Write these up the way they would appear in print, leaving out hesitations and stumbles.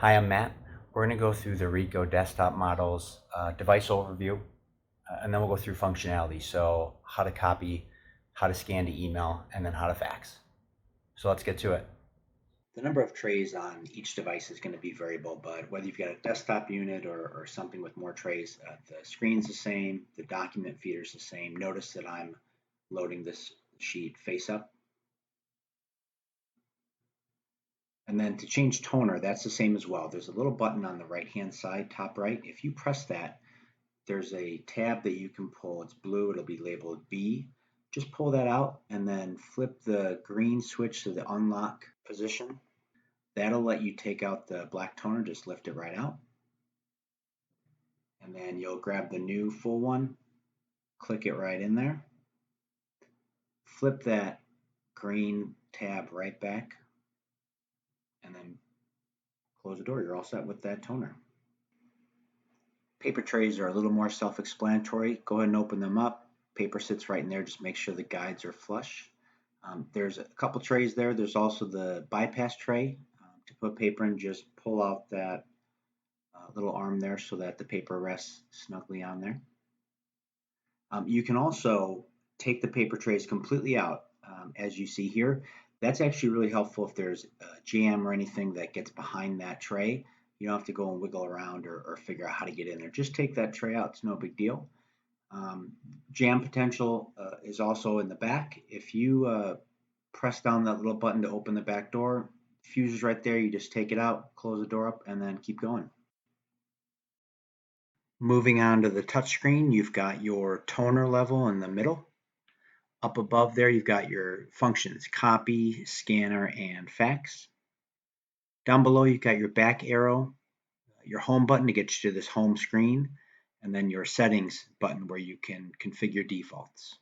Hi, I'm Matt. We're going to go through the Ricoh desktop models, device overview, and then we'll go through functionality. So how to copy, how to scan to email, and then how to fax. So let's get to it. The number of trays on each device is going to be variable, but whether you've got a desktop unit or something with more trays, the screen's the same, the document feeder's the same. Notice that I'm loading this sheet face up. And then to change toner, that's the same as well. There's a little button on the right-hand side, top right. If you press that, there's a tab that you can pull. It's blue, it'll be labeled B. Just pull that out and then flip the green switch to the unlock position. That'll let you take out the black toner, just lift it right out. And then you'll grab the new full one, click it right in there, flip that green tab right back, and then close the door. You're all set with that toner. Paper trays are a little more self-explanatory. Go ahead and open them up. Paper sits right in there. Just make sure the guides are flush. There's a couple trays there. There's also the bypass tray. To put paper in, just pull out that little arm there so that the paper rests snugly on there. You can also take the paper trays completely out, as you see here. That's actually really helpful if there's a jam or anything that gets behind that tray. You don't have to go and wiggle around or figure out how to get in there. Just take that tray out, it's no big deal. Um, Jam potential is also in the back. If you press down that little button to open the back door, fuse is right there. You just take it out, close the door up, and then keep going. Moving on to the touchscreen, you've got your toner level in the middle. Up above there, you've got your functions, copy, scanner, and fax. Down below, you've got your back arrow, your home button to get you to this home screen, and then your settings button where you can configure defaults.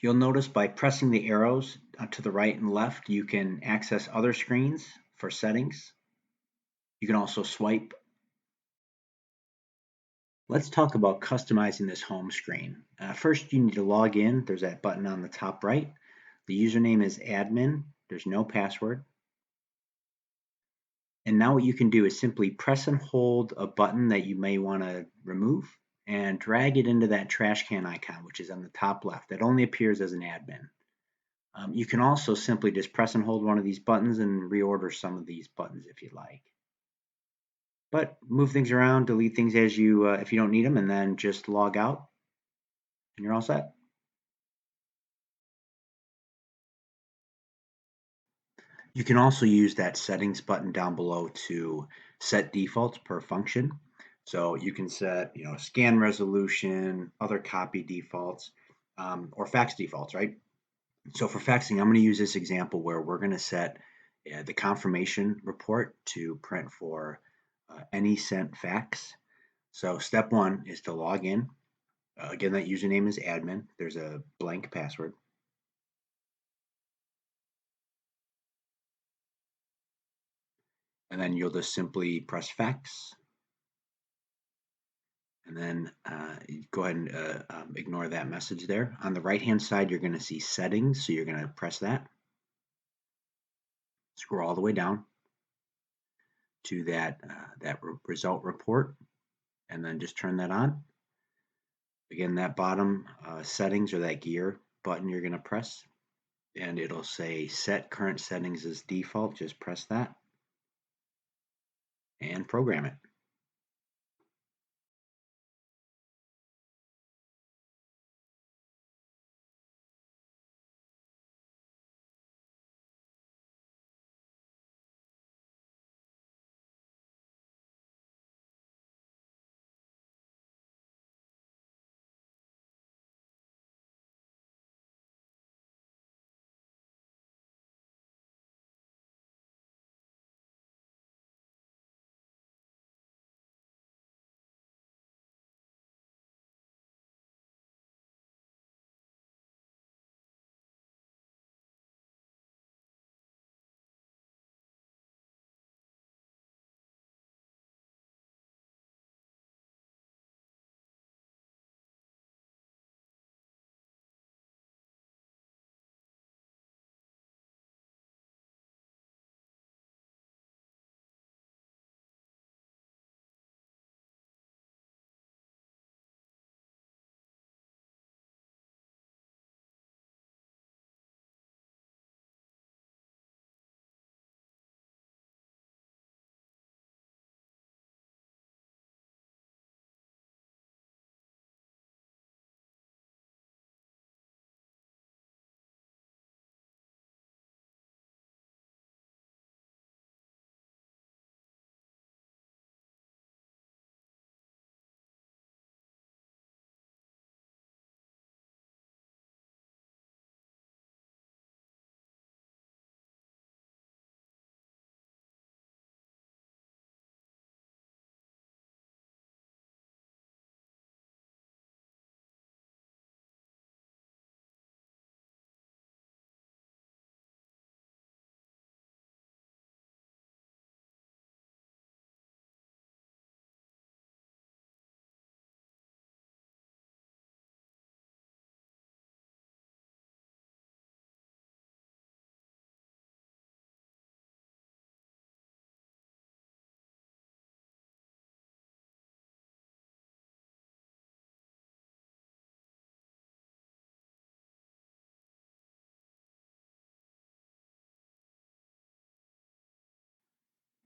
You'll notice by pressing the arrows to the right and left, you can access other screens for settings. You can also swipe. Let's talk about customizing this home screen. First, you need to log in. There's that button on the top right. The username is admin. There's no password. And now what you can do is simply press and hold a button that you may want to remove and drag it into that trash can icon, which is on the top left. That only appears as an admin. You can also simply just press and hold one of these buttons and reorder some of these buttons if you like. But move things around, delete things as you if you don't need them, and then just log out, and you're all set. You can also use that settings button down below to set defaults per function. So you can set, scan resolution, other copy defaults, or fax defaults, right? So for faxing, I'm going to use this example where we're going to set the confirmation report to print for any sent fax. So step one is to log in. Again, that username is admin. There's a blank password. And then you'll just simply press fax. And then go ahead and ignore that message there. On the right-hand side, you're going to see settings. So you're going to press that. Scroll all the way down to that result report, and then just turn that on. Again, that bottom settings or that gear button you're going to press, and it'll say set current settings as default. Just press that and program it.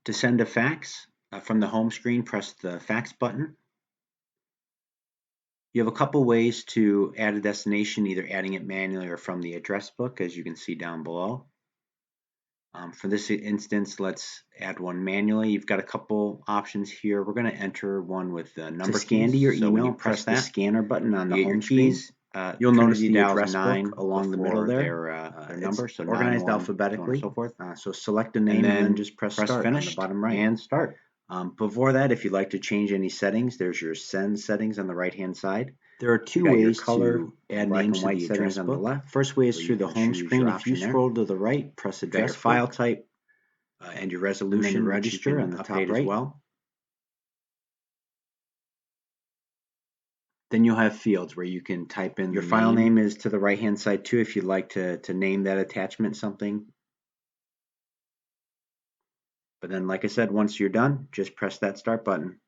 To send a fax, from the home screen, press the fax button. You have a couple ways to add a destination, either adding it manually or from the address book, as you can see down below. For this instance, let's add one manually. You've got a couple options here. We're going to enter one with the number scan keys. to your So when email, you press the that scanner button on the you get your home screen. keys. You'll notice Trinity the dials address 9 book along the middle before there. their It's number, so organized 9, 1, alphabetically. so on and so forth. So select a name and then just press start finish on the bottom right. and start. Before that, if you'd like to change any settings, there's your send settings on the right-hand side. There are two You got your ways color to add black names and to white the settings address on the book. left. First way is So through you the can home choose screen. your If you option there. scroll to the right, press You got your address file book, type and your resolution, and then your which you register can on the top update right. as well. Then you'll have fields where you can type in Your the file name. name Is to the right-hand side too, if you'd like to name that attachment something. But then, like I said, once you're done, just press that start button.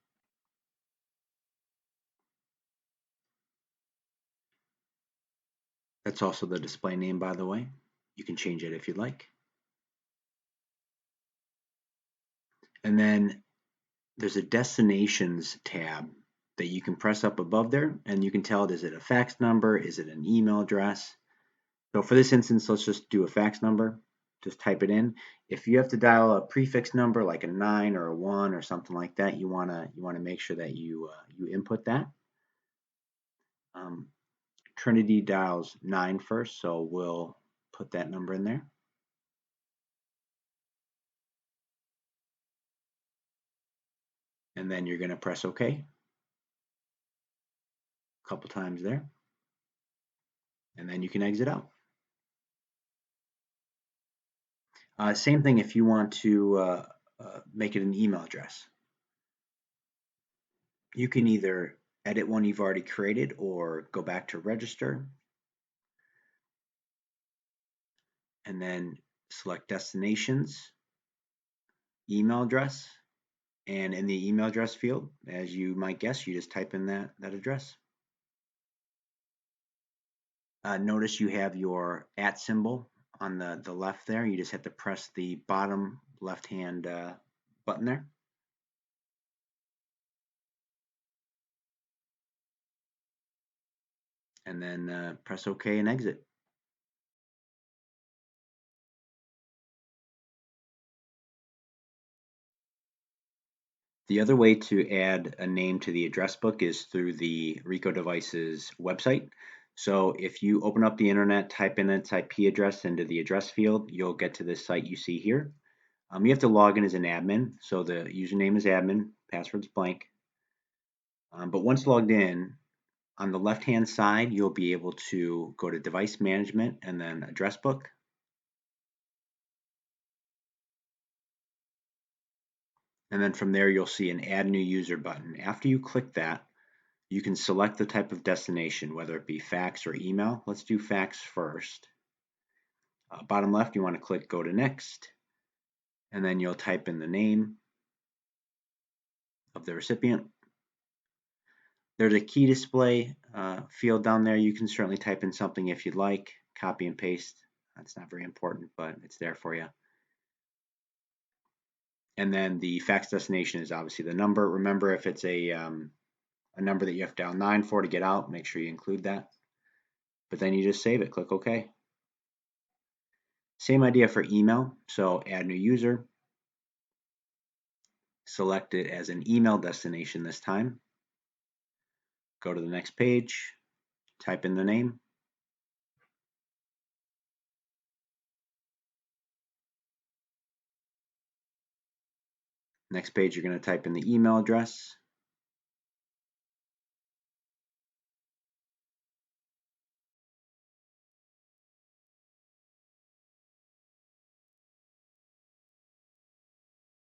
That's also the display name, by the way. You can change it if you'd like. And then there's a destinations tab that you can press up above there, and you can tell it, is it a fax number, is it an email address? So for this instance, let's just do a fax number. Just type it in. If you have to dial a prefix number like a 9 or a 1 or something like that, you wanna make sure that you input that. Trinity dials 9 first, so we'll put that number in there. And then you're going to press OK a couple times there. And then you can exit out. Same thing if you want to make it an email address. You can either edit one you've already created or go back to register. And then select destinations, email address. And in the email address field, as you might guess, you just type in that address. Notice you have your @ symbol on the left there. You just have to press the bottom left-hand button there. And then press OK and exit. The other way to add a name to the address book is through the Ricoh Devices website. So if you open up the internet, type in its IP address into the address field, you'll get to this site you see here. You have to log in as an admin, so the username is admin, password's blank. But once logged in, on the left-hand side, you'll be able to go to Device Management and then Address Book. And then from there, you'll see an Add New User button. After you click that, you can select the type of destination, whether it be fax or email. Let's do fax first. Bottom left, you want to click Go to Next, and then you'll type in the name of the recipient. There's a key display field down there. You can certainly type in something if you'd like. Copy and paste. That's not very important, but it's there for you. And then the fax destination is obviously the number. Remember, if it's a number that you have to dial 9 for to get out, make sure you include that. But then you just save it. Click OK. Same idea for email. So add new user. Select it as an email destination this time. Go to the next page. Type in the name. Next page, you're going to type in the email address.